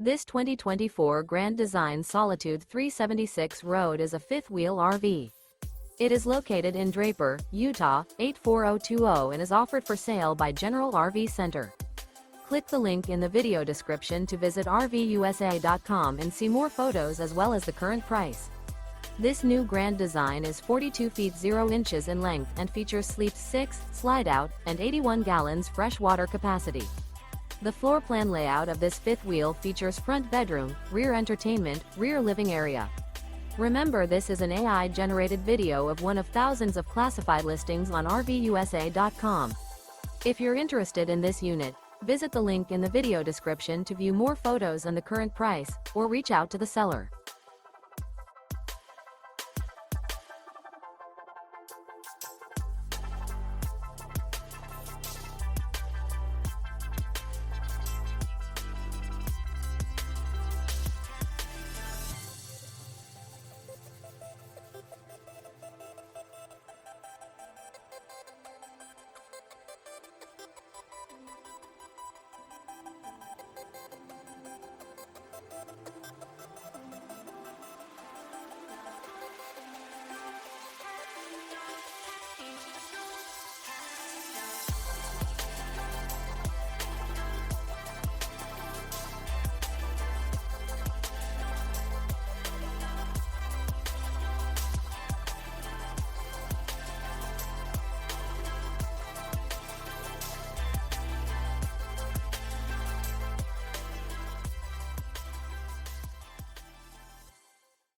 This 2024 Grand Design Solitude 376 Road is a fifth-wheel RV. It is located in Draper, Utah, 84020 and is offered for sale by General RV Center. Click the link in the video description to visit RVUSA.com and see more photos as well as the current price. This new Grand Design is 42 feet 0 inches in length and features sleep 6, slide-out, and 81 gallons fresh water capacity. The floor plan layout of this fifth wheel features front bedroom, rear entertainment, rear living area. Remember, this is an AI-generated video of one of thousands of classified listings on RVUSA.com. If you're interested in this unit, visit the link in the video description to view more photos and the current price, or reach out to the seller.